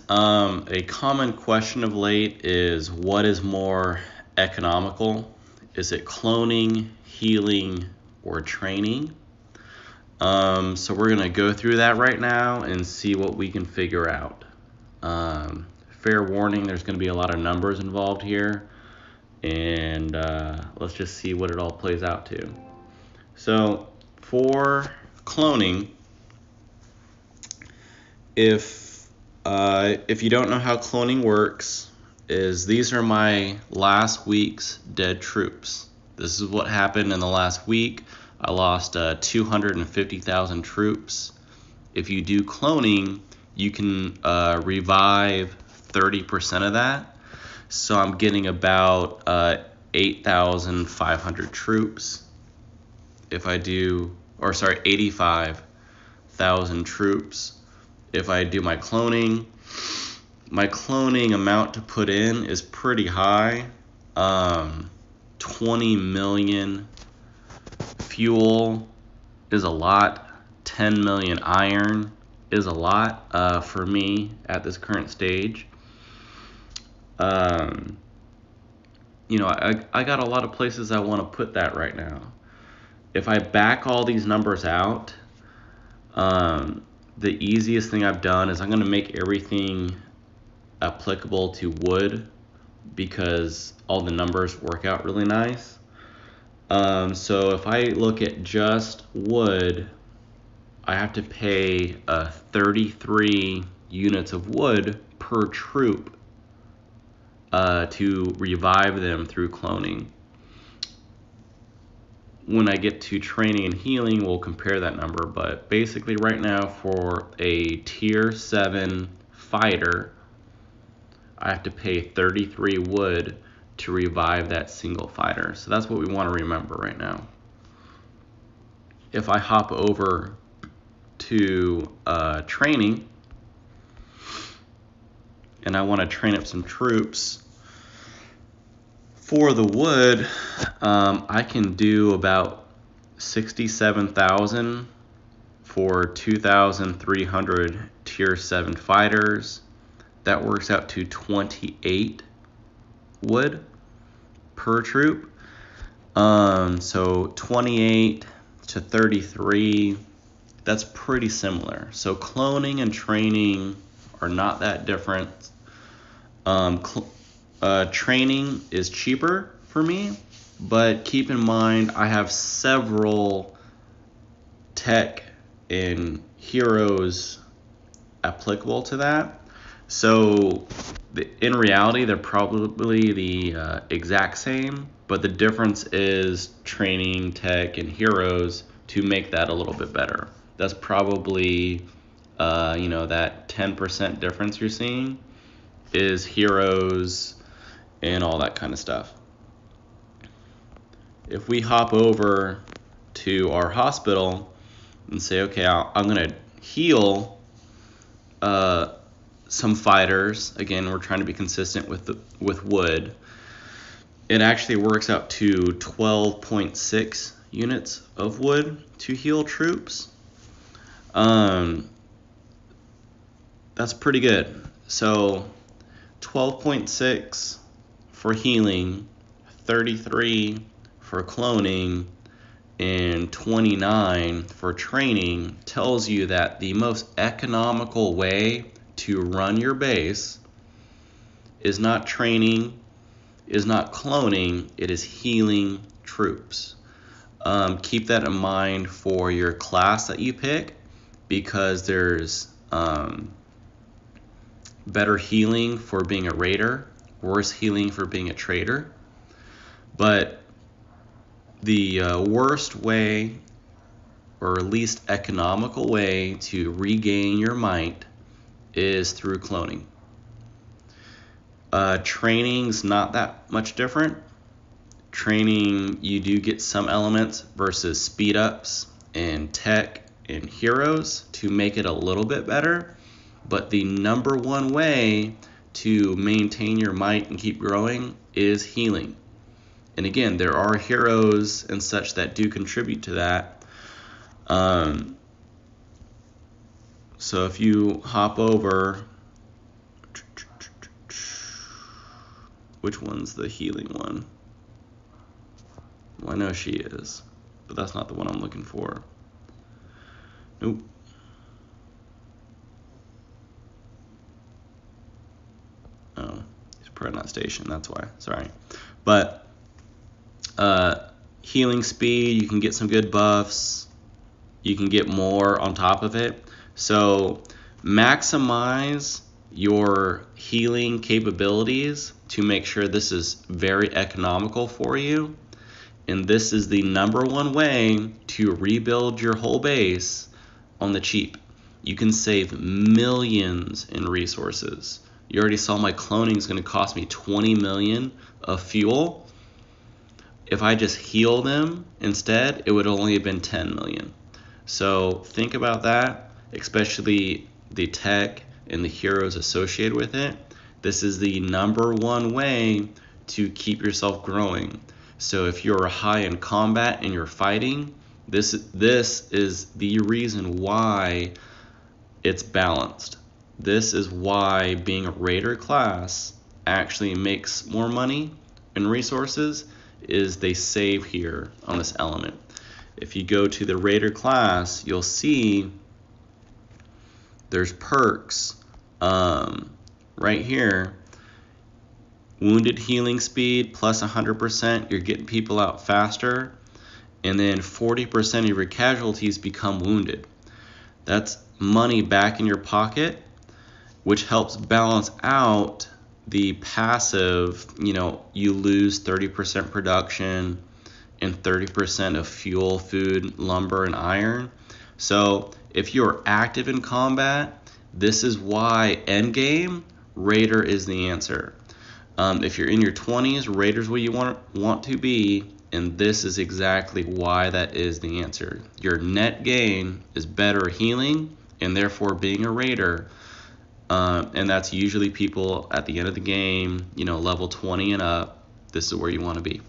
A common question of late is what is more economical? Is it cloning, healing, or training? So we're going to go through that right now and see what we can figure out. Fair warning, there's going to be a lot of numbers involved here, and let's just see what it all plays out to. So for cloning, if you don't know how cloning works, is these are my last week's dead troops. This is what happened in the last week. I lost 250,000 troops. If you do cloning, you can revive 30% of that. So I'm getting about 8,500 troops. If I do, 85,000 troops. If I do my cloning amount to put in is pretty high. 20 million fuel is a lot. 10 million iron is a lot for me at this current stage. I got a lot of places I want to put that right now. If I back all these numbers out, the easiest thing I've done is I'm going to make everything applicable to wood because all the numbers work out really nice. So if I look at just wood, I have to pay 33 units of wood per troop to revive them through cloning. When I get to training and healing, we'll compare that number, but basically right now for a tier 7 fighter, I have to pay 33 wood to revive that single fighter. So that's what we want to remember right now. If I hop over to training and I want to train up some troops, for the wood, I can do about 67,000 for 2,300 tier 7 fighters. That works out to 28 wood per troop. So 28 to 33, that's pretty similar. So cloning and training are not that different. Training is cheaper for me, but keep in mind I have several tech and heroes applicable to that. So in reality, they're probably the exact same, but the difference is training, tech, and heroes to make that a little bit better. That's probably, that 10% difference you're seeing is heroes and all that kind of stuff. If we hop over to our hospital and say, okay, I'm going to heal some fighters. Again, we're trying to be consistent with wood. It actually works out to 12.6 units of wood to heal troops. That's pretty good. So 12.6 for healing, 33 for cloning, and 29 for training tells you that the most economical way to run your base is not training, is not cloning, it is healing troops. Keep that in mind for your class that you pick, because there's better healing for being a raider, worse healing for being a trader. But the worst way, or least economical way to regain your might is through cloning. Training's not that much different. Training, you do get some elements versus speed ups and tech and heroes to make it a little bit better. But the number one way to maintain your might and keep growing is healing. And again, there are heroes and such that do contribute to that. So if you hop over Which one's the healing one? Well, I know she is, but that's not the one I'm looking for. Nope. Oh, he's probably not stationed, that's why. Sorry. But healing speed, you can get some good buffs. You can get more on top of it. So maximize your healing capabilities to make sure this is very economical for you. And this is the #1 way to rebuild your whole base on the cheap. You can save millions in resources. You already saw my cloning is going to cost me 20 million of fuel. If I just heal them instead, it would only have been 10 million. So think about that, especially the tech and the heroes associated with it. This is the #1 way to keep yourself growing. So if you're high in combat and you're fighting, this is the reason why it's balanced. This is why being a raider class actually makes more money and resources, is they save here on this element. If you go to the raider class, you'll see there's perks right here. Wounded healing speed plus 100%, you're getting people out faster, and then 40% of your casualties become wounded. That's money back in your pocket, which helps balance out the passive, you lose 30% production and 30% of fuel, food, lumber, and iron. So if you're active in combat, this is why endgame, Raider is the answer. If you're in your 20s, Raider's where you want to be, and this is exactly why that is the answer. Your net gain is better healing, and therefore being a Raider, and that's usually people at the end of the game, level 20 and up. This is where you want to be.